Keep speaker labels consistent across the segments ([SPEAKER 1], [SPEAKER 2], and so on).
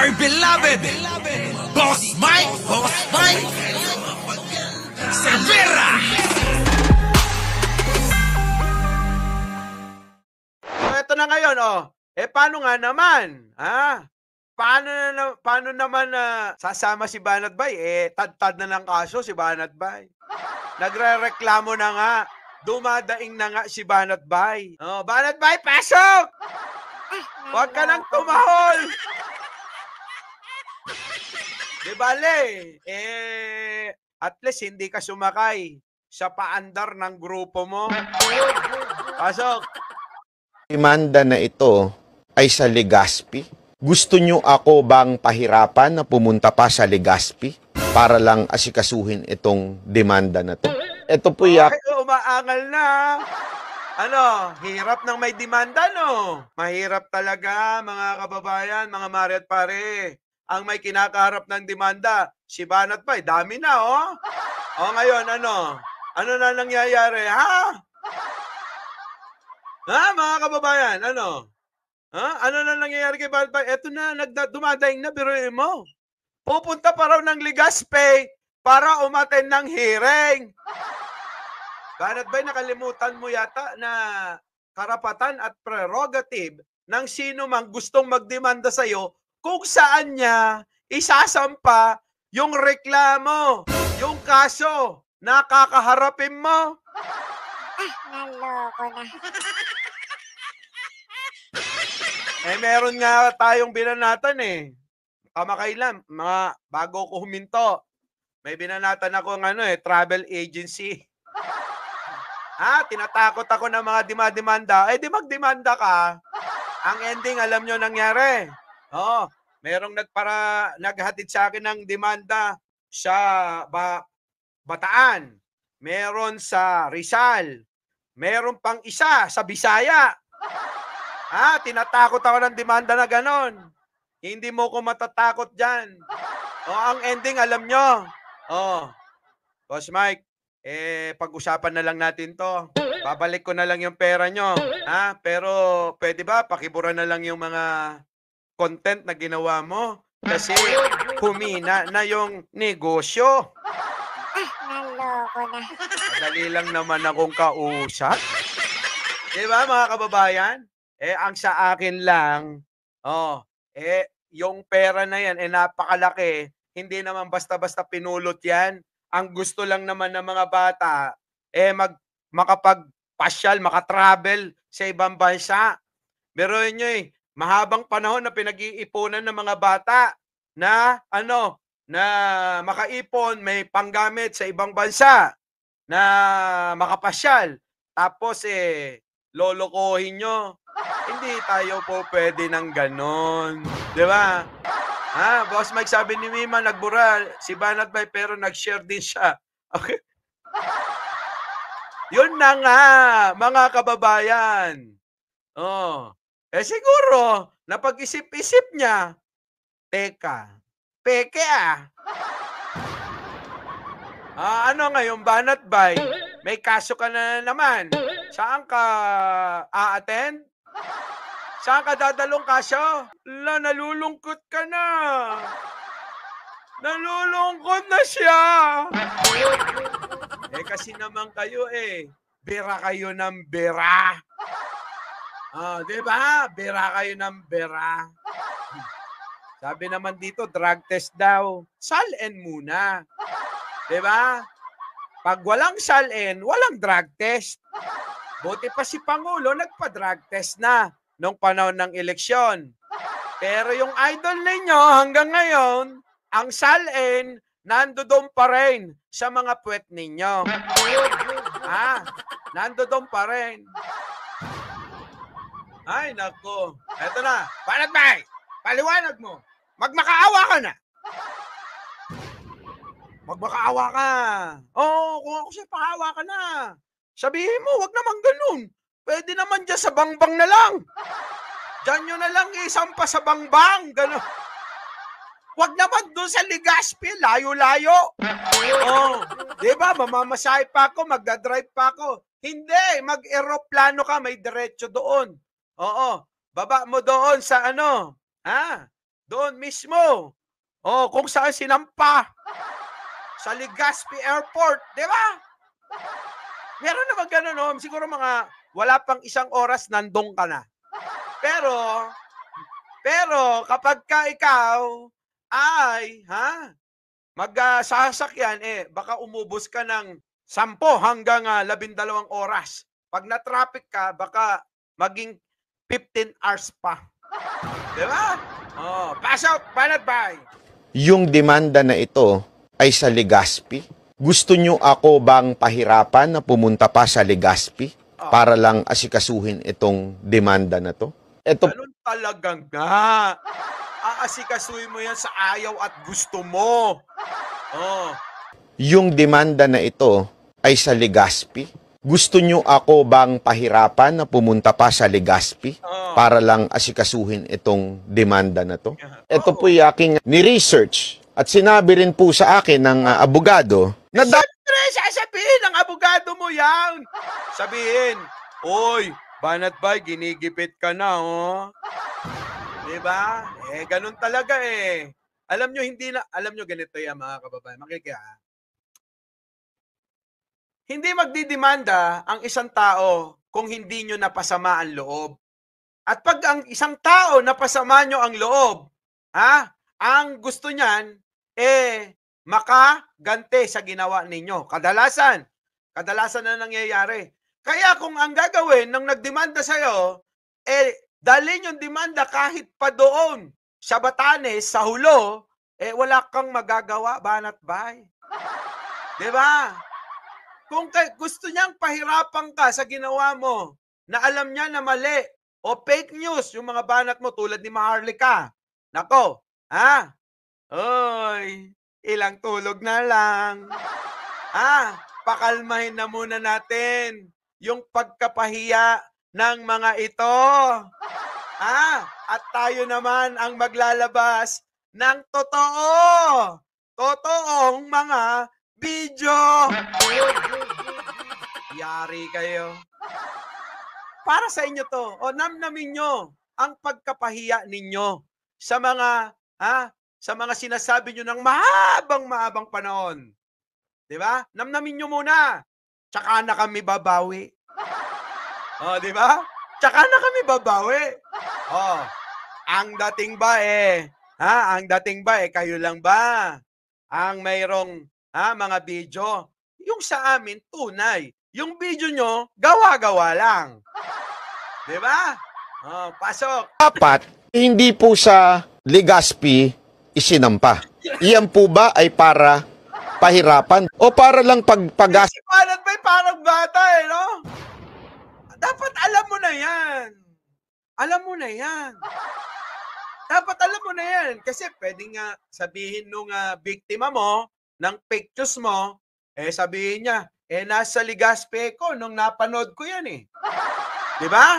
[SPEAKER 1] my beloved Boss Mike Cervera.
[SPEAKER 2] So, eto na ngayon, paano nga naman? Paano naman sasama si Banat Bay? Tad-tad na ng kaso si Banat Bay. Nagrereklamo na nga. Dumadaing na nga si Banat Bay. Banat Bay, pasok! Huwag ka nang tumahol! Di bale, at least hindi ka sumakay sa paandar ng grupo mo. Pasok!
[SPEAKER 3] Demanda na ito ay sa Legazpi. Gusto nyo ako bang pahirapan na pumunta pa sa Legazpi para lang asikasuhin itong demanda na to? Ito po
[SPEAKER 2] Ay, umaangal na. Hirap ng may demanda, no? Mahirap talaga, mga kababayan, mga mare at pare. Ang may kinakaharap ng demanda, si Banat Bay, dami na, ngayon, ano na nangyayari, ha? Mga kababayan, ano na nangyayari kay Banat Bay? Eto na, dumadaing na, biruin mo. Pupunta pa raw ng Legazpi para umattend ng hearing. Banat Bay, nakalimutan mo yata na karapatan at prerogative ng sino mang gustong magdemanda sa'yo kung saan niya isasampa yung reklamo, yung kaso na kakaharapin mo.
[SPEAKER 4] Naloko na.
[SPEAKER 2] Meron nga tayong binanatan kamakailan, mga bago ko huminto. May binanatan ako ng travel agency. Tinatakot ako ng mga dimademanda. Di magdemanda ka. Ang ending, alam nyo nangyari. Merong naghatid sa akin ng demanda sa Bataan. Meron sa Rizal. Meron pang isa sa Bisaya. Tinatakot ako ng demanda na ganon. Hindi mo ko matatakot dyan. Ang ending, alam nyo. Boss Mike, pag-usapan na lang natin to. Babalik ko na lang yung pera nyo. Pero pwede ba pakibura na lang yung mga content na ginawa mo? Kasi humina na yung negosyo.
[SPEAKER 4] Naloko na.
[SPEAKER 2] Madali lang naman akong kausap. Diba mga kababayan? Ang sa akin lang, yung pera na yan, napakalaki. Hindi naman basta-basta pinulot yan. Ang gusto lang naman ng mga bata, makapagpasyal, makatravel sa ibang bansa. Pero yun mahabang panahon na pinag-iipunan ng mga bata na na makaipon, may panggamit sa ibang bansa, na makapasyal. Tapos lolokohin nyo. Hindi tayo po pwede ng ganon. Di ba? Boss Mike, sabi ni Mima, nagbura si Banat Bay pero nag-share din siya. Okay. Yun na nga, mga kababayan. Siguro, napag-isip-isip niya, teka, peke ano ngayon, Banat Bay? May kaso ka na naman. Saan ka a-attend? Saan ka dadalong kaso? Nalulungkot ka na. Nalulungkot na siya. Kasi naman kayo bira kayo ng bira. Diba? Bira kayo ng bira. Sabi naman dito, drug test daw. Sal-en muna. Diba? Pag walang sal-en, walang drug test. Buti pa si Pangulo, nagpa-drug test na nung panahon ng eleksyon. Pero yung idol ninyo hanggang ngayon, ang sal-en, nandoon pa rin sa mga puwet ninyo. Nandoon pa rin. Ay, nako. Eto na. Banat Bay, paliwanag mo. Magmakaawa ka na. Magmakaawa ka. Kung ako siya, pakaawa ka na. Sabihin mo, wag naman ganun. Pwede naman dyan sa bangbang na lang. Diyan nyo na lang isampa sa bangbang. Ganun. Wag naman doon sa Legazpi, layo-layo. Diba, mamamasahe pa ako, magdadrive pa ako. Hindi, mag-aeroplano ka, may diretso doon. Baba mo doon sa Doon mismo. Oh, kung saan sinampa. Sa Legazpi Airport, di ba? Meron naman ganun, no? Siguro mga wala pang isang oras, nandun ka na. Pero kapag ka ikaw ay, magsasakyan, baka umubos ka ng 10 hanggang 12 oras. Pag na-traffic ka, baka maging 15 hours pa. Di ba? Oh, pass out, banat bay.
[SPEAKER 3] Yung demanda na ito ay sa Legazpi. Gusto nyo ako bang pahirapan na pumunta pa sa Legazpi para lang asikasuhin itong demanda na to? Ito
[SPEAKER 2] Ganun talagang nga. Aasikasuhin mo yan sa ayaw at gusto mo. Oh.
[SPEAKER 3] yung demanda na ito ay sa Legazpi. Gusto nyo ako bang pahirapan na pumunta pa sa Legazpi para lang asikasuhin itong demanda na to? Ito po yung aking ni-research at sinabi rin po sa akin ng abogado na
[SPEAKER 2] Siyempre, sasabihin ng abogado mo yan. Sabihin, oy, banat bay, ginigipit ka na, oh. Diba? Ganun talaga eh. Alam nyo ganito yan mga kababayan. Hindi magdidemanda ang isang tao kung hindi nyo napasama ang loob. At pag ang isang tao napasama nyo ang loob, ang gusto niyan, makagante sa ginawa ninyo. Kadalasan na nangyayari. Kaya kung ang gagawin ng nagdemanda sa'yo, dalhin yung demanda kahit pa doon sa Batanes, sa Hulo, wala kang magagawa, banat bay. Diba? Kung gusto niyang pahirapan ka sa ginawa mo, na alam niya na mali, o fake news, yung mga banat mo tulad ni Maharlika. Nako, oy, ilang tulog na lang. Pakalmahin na muna natin yung pagkapahiya ng mga ito. At tayo naman ang maglalabas ng totoong mga video. Yari kayo. Para sa inyo to. O namnamin nyo ang pagkapahiya ninyo sa mga sinasabi nyo ng mahabang panahon. Diba? Namnamin nyo muna. Tsaka na kami babawi. Diba? Tsaka na kami babawi. Ang dating ba kayo lang ba ang mayroong mga video? Yung sa amin, tunay. Yung video nyo, gawa-gawa lang. Diba? Pasok.
[SPEAKER 3] dapat hindi po sa Legazpi isinampa. Iyan po ba ay para pahirapan o para lang pagpagas?
[SPEAKER 2] Banat ba'y parang bata no? Dapat alam mo na yan. Alam mo na yan. Dapat alam mo na yan. Kasi pwede nga sabihin nung biktima mo, ng pictures mo, sabihin niya, nasa Legazpi ko nung napanood ko yan eh. Diba?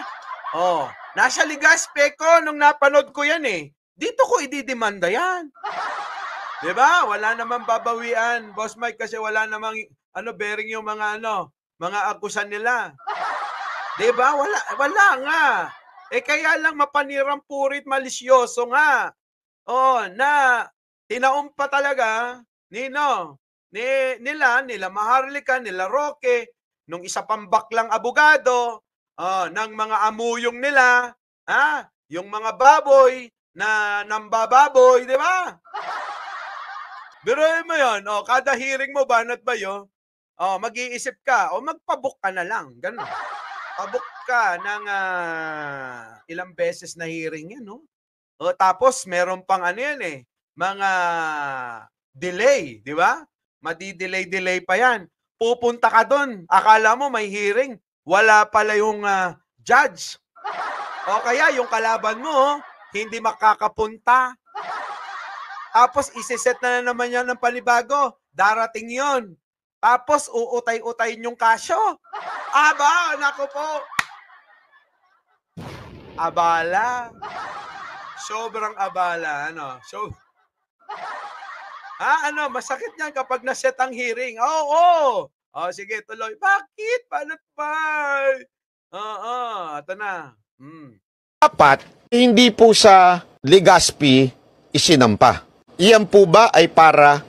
[SPEAKER 2] Nasa Legazpi ko nung napanood ko yan eh. Dito ko ididemanda yan. Diba? Wala namang babawian, Boss Mike, kasi wala namang bearing yung mga akusan nila. Diba? Wala nga. Kaya lang mapanirang purit malisyoso nga. Na tinaon pa talaga nila Maharlika, nila Roque, nung isa pang baklang abogado, ng mga amuyong nila, yung mga baboy na nambababoy, di ba? Biruin mo yun, kada hearing mo, banat ba yun? Mag-iisip ka, magpabook ka na lang, ganun. Pabook ka ng ilang beses na hearing yan, no? Tapos, meron pang mga delay, di ba? Madi-delay pa yan. Pupunta ka doon, akala mo may hearing, wala pala yung judge. O kaya yung kalaban mo, hindi makakapunta. Tapos isiset na naman yan ng panibago, darating yon. Tapos uutay-utayin yung kasyo. Naku po. Abala. Sobrang abala, masakit niyan kapag naset ang hearing. Sige, tuloy. Bakit? Paano ba? Ito na.
[SPEAKER 3] Dapat hindi po sa Legazpi isinampa. Iyan po ba ay para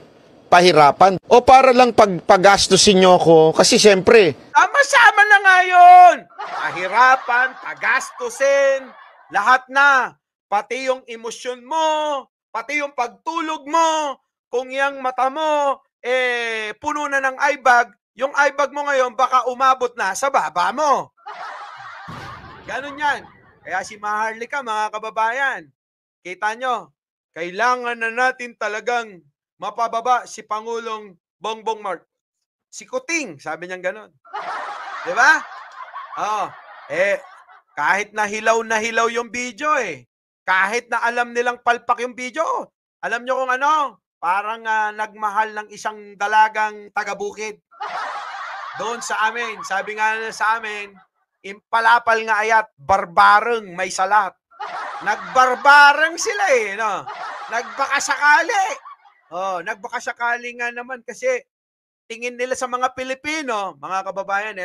[SPEAKER 3] pahirapan o para lang pagpagastusin nyo ko? Kasi siyempre,
[SPEAKER 2] Sama-sama na nga yun. Pahirapan, pagastusin, lahat na. Pati yung emosyon mo, pati yung pagtulog mo. Kung yung mata mo, puno na ng eye bag, yung eye bag mo ngayon baka umabot na sa baba mo. Ganun yan. Kaya si Maharlika, mga kababayan, kita nyo, kailangan na natin talagang mapababa si Pangulong Bongbong Marcos. Si Kuting, sabi niyang ganun. Di ba? Oh, kahit na hilaw yung video Kahit na alam nilang palpak yung video. Alam nyo kung ano? Parang nagmahal ng isang dalagang taga-bukid. Doon sa amin. Sabi nga sa amin, impalapal nga ayat, barbareng may salat. Nagbarbareng sila no? Nagbakasakali. Nagbakasakali nga naman kasi tingin nila sa mga Pilipino, mga kababayan,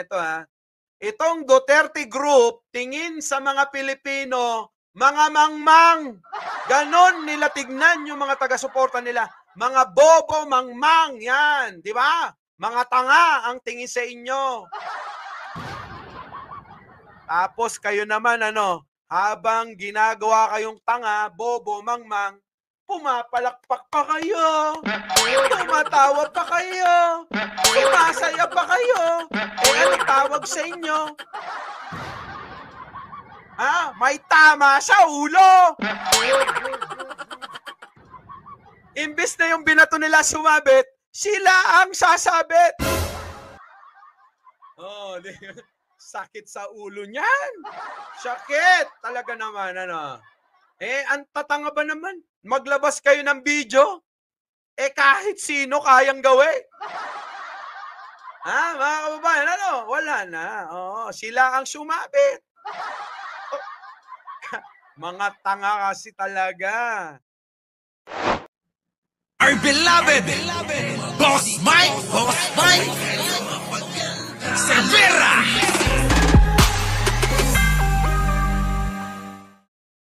[SPEAKER 2] itong Duterte Group, tingin sa mga Pilipino, mga mangmang. Ganon nila tignan yung mga taga-suporta nila. Mga bobo, mangmang, yan. Di ba? Mga tanga ang tingin sa inyo. Tapos kayo naman, habang ginagawa kayong tanga, bobo, mangmang, pumapalakpak pa kayo, tumatawa pa kayo, sumasaya pa kayo, ano tawag sa inyo? May tama sa ulo! Imbes na yung binato nila sumabit, sila ang sasabit! Sakit sa ulo niyan! Sakit! Talaga naman, ang tatanga ba naman? Maglabas kayo ng video? Kahit sino kayang gawin. Mga kababayan, wala na. Sila ang sumabit. Mga tanga kasi talaga.
[SPEAKER 1] Our beloved Boss Mike, Boss Mike.